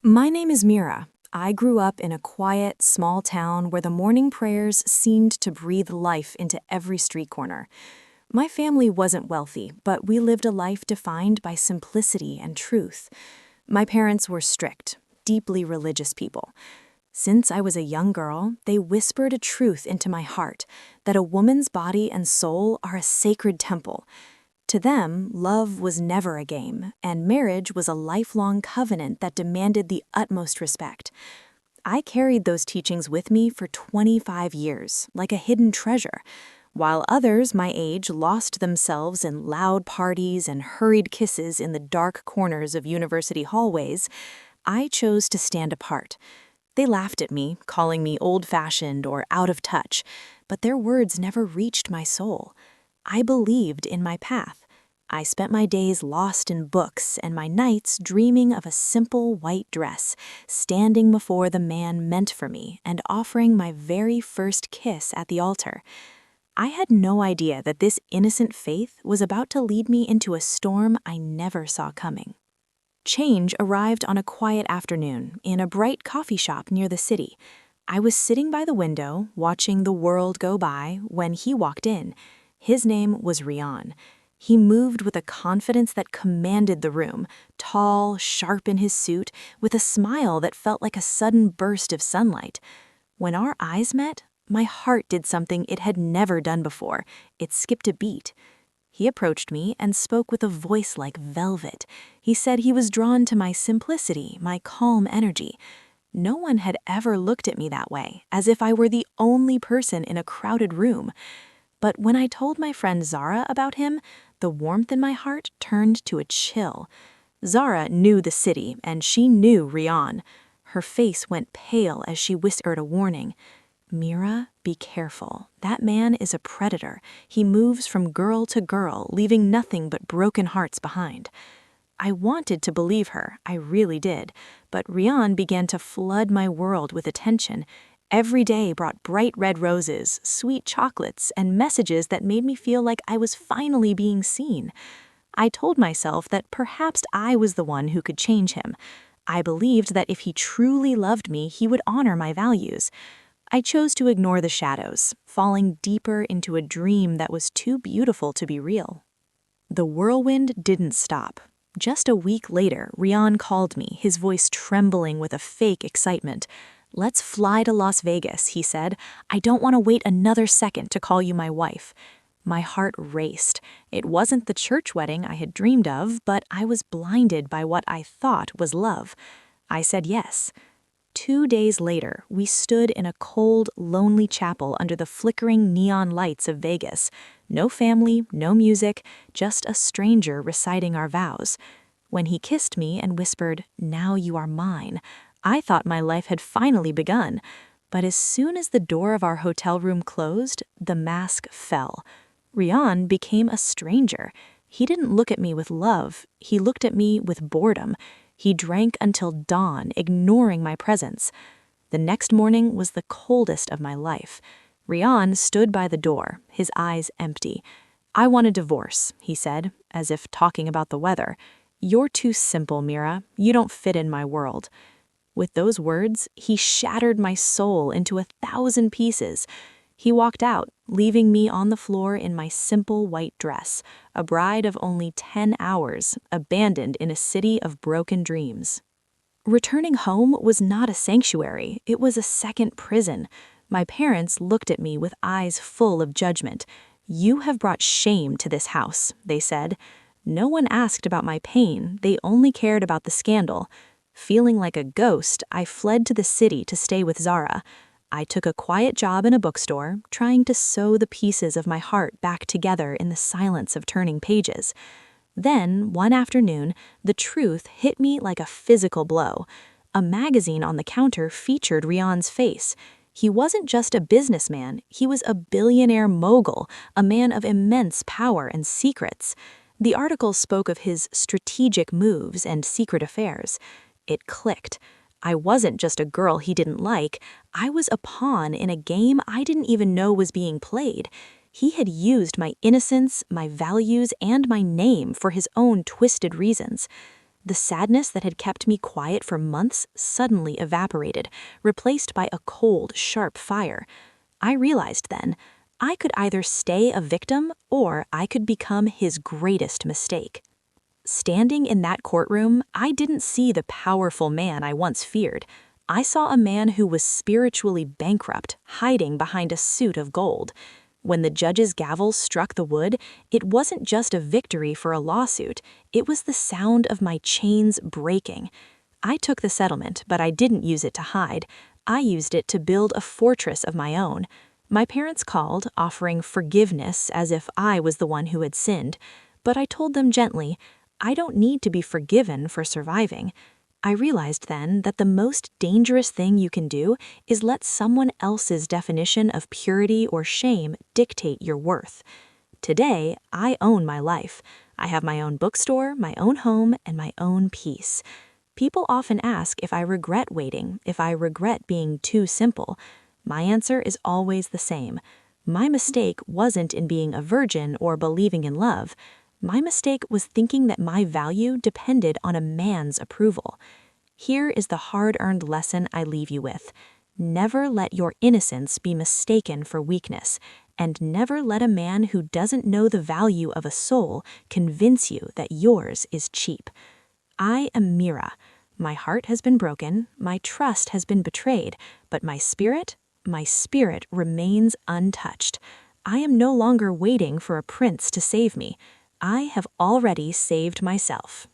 My name is Mira. I grew up in a quiet, small town where the morning prayers seemed to breathe life into every street corner. My family wasn't wealthy, but we lived a life defined by simplicity and truth. My parents were strict, deeply religious people. Since I was a young girl, they whispered a truth into my heart that a woman's body and soul are a sacred temple. To them, love was never a game, and marriage was a lifelong covenant that demanded the utmost respect. I carried those teachings with me for 25 years, like a hidden treasure. While others my age lost themselves in loud parties and hurried kisses in the dark corners of university hallways, I chose to stand apart. They laughed at me, calling me old-fashioned or out of touch, but their words never reached my soul. I believed in my path. I spent my days lost in books and my nights dreaming of a simple white dress, standing before the man meant for me and offering my very first kiss at the altar. I had no idea that this innocent faith was about to lead me into a storm I never saw coming. Change arrived on a quiet afternoon in a bright coffee shop near the city. I was sitting by the window, watching the world go by, when he walked in. His name was Rian. He moved with a confidence that commanded the room, tall, sharp in his suit, with a smile that felt like a sudden burst of sunlight. When our eyes met, my heart did something it had never done before. It skipped a beat. He approached me and spoke with a voice like velvet. He said he was drawn to my simplicity, my calm energy. No one had ever looked at me that way, as if I were the only person in a crowded room. But when I told my friend Zara about him, the warmth in my heart turned to a chill. Zara knew the city, and she knew Rian. Her face went pale as she whispered a warning. "Mira, be careful. That man is a predator. He moves from girl to girl, leaving nothing but broken hearts behind." I wanted to believe her, I really did, but Rian began to flood my world with attention. Every day brought bright red roses, sweet chocolates, and messages that made me feel like I was finally being seen. I told myself that perhaps I was the one who could change him. I believed that if he truly loved me, he would honor my values. I chose to ignore the shadows, falling deeper into a dream that was too beautiful to be real. The whirlwind didn't stop. Just a week later, Rian called me, his voice trembling with a fake excitement. "Let's fly to Las Vegas," he said. "I don't want to wait another second to call you my wife." My heart raced. It wasn't the church wedding I had dreamed of, but I was blinded by what I thought was love. I said yes. 2 days later, we stood in a cold, lonely chapel under the flickering neon lights of Vegas. No family, no music, just a stranger reciting our vows. When he kissed me and whispered, "Now you are mine," I thought my life had finally begun. But as soon as the door of our hotel room closed, the mask fell. Rian became a stranger. He didn't look at me with love. He looked at me with boredom. He drank until dawn, ignoring my presence. The next morning was the coldest of my life. Rian stood by the door, his eyes empty. "I want a divorce," he said, as if talking about the weather. "You're too simple, Mira. You don't fit in my world." With those words, he shattered my soul into 1,000 pieces. He walked out, leaving me on the floor in my simple white dress, a bride of only 10 hours, abandoned in a city of broken dreams. Returning home was not a sanctuary, it was a second prison. My parents looked at me with eyes full of judgment. "You have brought shame to this house," they said. No one asked about my pain, they only cared about the scandal. Feeling like a ghost, I fled to the city to stay with Zara. I took a quiet job in a bookstore, trying to sew the pieces of my heart back together in the silence of turning pages. Then, one afternoon, the truth hit me like a physical blow. A magazine on the counter featured Rian's face. He wasn't just a businessman, he was a billionaire mogul, a man of immense power and secrets. The article spoke of his strategic moves and secret affairs. It clicked. I wasn't just a girl he didn't like, I was a pawn in a game I didn't even know was being played. He had used my innocence, my values, and my name for his own twisted reasons. The sadness that had kept me quiet for months suddenly evaporated, replaced by a cold, sharp fire. I realized then, I could either stay a victim or I could become his greatest mistake. Standing in that courtroom, I didn't see the powerful man I once feared. I saw a man who was spiritually bankrupt, hiding behind a suit of gold. When the judge's gavel struck the wood, it wasn't just a victory for a lawsuit, it was the sound of my chains breaking. I took the settlement, but I didn't use it to hide. I used it to build a fortress of my own. My parents called, offering forgiveness as if I was the one who had sinned. But I told them gently, I don't need to be forgiven for surviving. I realized then that the most dangerous thing you can do is let someone else's definition of purity or shame dictate your worth. Today, I own my life. I have my own bookstore, my own home, and my own peace. People often ask if I regret waiting, if I regret being too simple. My answer is always the same. My mistake wasn't in being a virgin or believing in love. My mistake was thinking that my value depended on a man's approval. Here is the hard-earned lesson I leave you with. Never let your innocence be mistaken for weakness, and never let a man who doesn't know the value of a soul convince you that yours is cheap. I am Mira. My heart has been broken, my trust has been betrayed, but my spirit remains untouched. I am no longer waiting for a prince to save me. I have already saved myself.